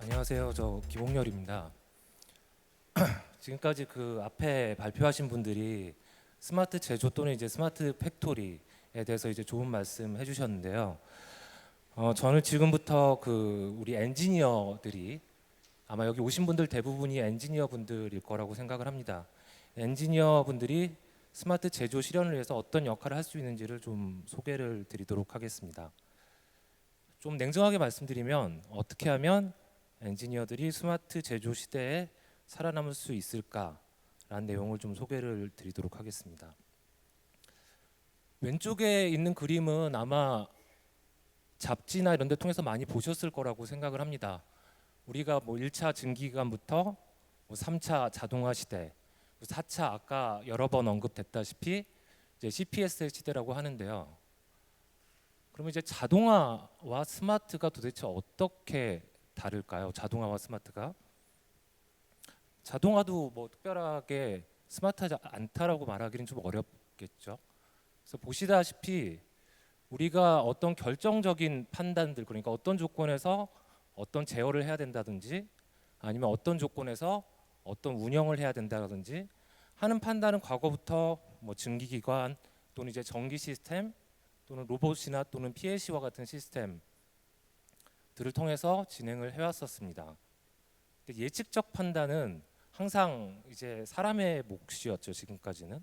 안녕하세요. 저 김홍렬입니다. 지금까지 그 앞에 발표하신 분들이 스마트 제조 또는 이제 스마트 팩토리에 대해서 이제 좋은 말씀 해주셨는데요. 저는 지금부터 그 우리 엔지니어들이 아마 여기 오신 분들 대부분이 엔지니어 분들일 거라고 생각을 합니다. 엔지니어 분들이 스마트 제조 실현을 위해서 어떤 역할을 할 수 있는지를 좀 소개를 드리도록 하겠습니다. 좀 냉정하게 말씀드리면 어떻게 하면 엔지니어들이 스마트 제조 시대에 살아남을 수 있을까라는 내용을 좀 소개를 드리도록 하겠습니다. 왼쪽에 있는 그림은 아마 잡지나 이런 데 통해서 많이 보셨을 거라고 생각을 합니다. 우리가 뭐 1차 증기기관부터 뭐 3차 자동화 시대, 4차 아까 여러 번 언급됐다시피 이제 CPS의 시대라고 하는데요. 그러면 이제 자동화와 스마트가 도대체 어떻게 다를까요? 자동화와 스마트가? 자동화도 뭐 특별하게 스마트하지 않다라고 말하기는 좀 어렵겠죠. 그래서 보시다시피 우리가 어떤 결정적인 판단들, 그러니까 어떤 조건에서 어떤 제어를 해야 된다든지 아니면 어떤 조건에서 어떤 운영을 해야 된다든지 하는 판단은 과거부터 뭐 증기기관 또는 이제 전기 시스템 또는 로봇이나 또는 PLC와 같은 시스템들을 통해서 진행을 해왔었습니다. 근데 예측적 판단은 항상 이제 사람의 몫이었죠. 지금까지는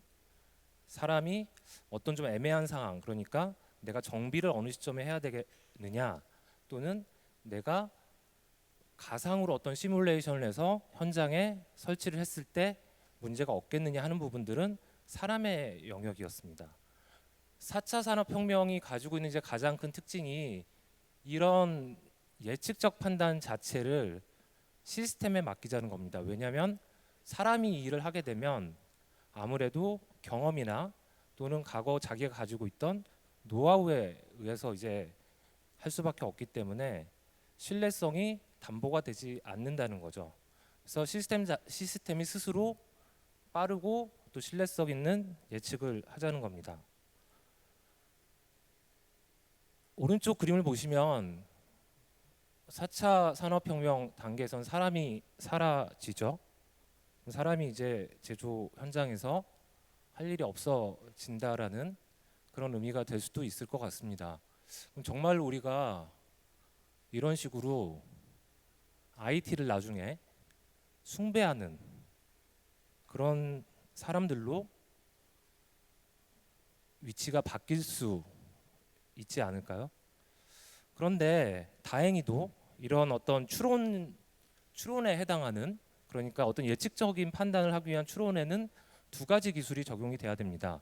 사람이 어떤 좀 애매한 상황, 그러니까 내가 정비를 어느 시점에 해야 되겠느냐 또는 내가 가상으로 어떤 시뮬레이션을 해서 현장에 설치를 했을 때 문제가 없겠느냐 하는 부분들은 사람의 영역이었습니다. 4차 산업혁명이 가지고 있는 이제 가장 큰 특징이 이런 예측적 판단 자체를 시스템에 맡기자는 겁니다. 왜냐하면 사람이 이 일을 하게 되면 아무래도 경험이나 또는 과거 자기가 가지고 있던 노하우에 의해서 이제 할 수밖에 없기 때문에 신뢰성이 담보가 되지 않는다는 거죠. 그래서 시스템이 스스로 빠르고 또 신뢰성 있는 예측을 하자는 겁니다. 오른쪽 그림을 보시면 4차 산업혁명 단계에선 사람이 사라지죠. 사람이 이제 제조 현장에서 할 일이 없어진다라는 그런 의미가 될 수도 있을 것 같습니다. 그럼 정말 우리가 이런 식으로 IT를 나중에 숭배하는 그런 사람들로 위치가 바뀔 수 있지 않을까요? 그런데 다행히도 이런 어떤 추론에 해당하는, 그러니까 어떤 예측적인 판단을 하기 위한 추론에는 두 가지 기술이 적용이 돼야 됩니다.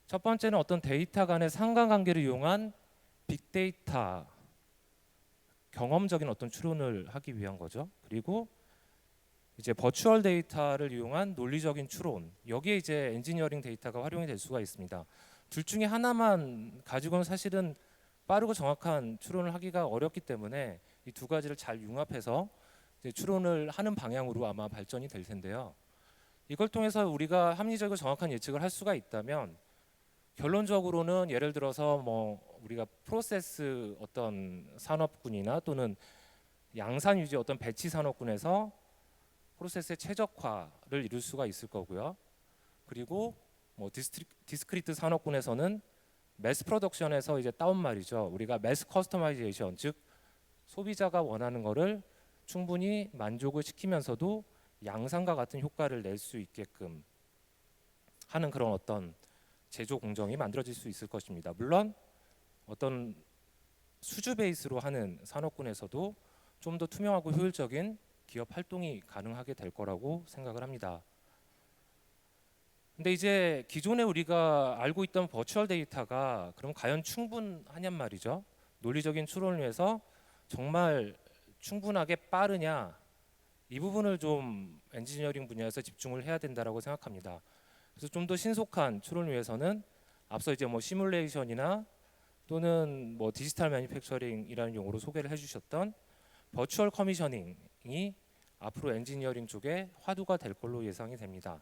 첫 번째는 어떤 데이터 간의 상관관계를 이용한 빅데이터, 경험적인 어떤 추론을 하기 위한 거죠. 그리고 이제 버추얼 데이터를 이용한 논리적인 추론, 여기에 이제 엔지니어링 데이터가 활용이 될 수가 있습니다. 둘 중에 하나만 가지고는 사실은 빠르고 정확한 추론을 하기가 어렵기 때문에 이 두 가지를 잘 융합해서 이제 추론을 하는 방향으로 아마 발전이 될 텐데요. 이걸 통해서 우리가 합리적이고 정확한 예측을 할 수가 있다면 결론적으로는 예를 들어서 뭐 우리가 프로세스 어떤 산업군이나 또는 양산 유지 어떤 배치 산업군에서 프로세스의 최적화를 이룰 수가 있을 거고요. 그리고 뭐 디스크리트 산업군에서는 매스 프로덕션에서 이제 따온 말이죠. 우리가 매스 커스터마이제이션, 즉 소비자가 원하는 거를 충분히 만족을 시키면서도 양산과 같은 효과를 낼 수 있게끔 하는 그런 어떤 제조 공정이 만들어질 수 있을 것입니다. 물론 어떤 수주 베이스로 하는 산업군에서도 좀 더 투명하고 효율적인 기업 활동이 가능하게 될 거라고 생각을 합니다. 근데 이제 기존에 우리가 알고 있던 버추얼 데이터가 그럼 과연 충분하냔 말이죠. 논리적인 추론을 위해서 정말 충분하게 빠르냐, 이 부분을 좀 엔지니어링 분야에서 집중을 해야 된다라고 생각합니다. 그래서 좀 더 신속한 추론을 위해서는 앞서 이제 뭐 시뮬레이션이나 또는 뭐 디지털 매니팩처링이라는 용어로 소개를 해주셨던 버추얼 커미셔닝이 앞으로 엔지니어링 쪽에 화두가 될 걸로 예상이 됩니다.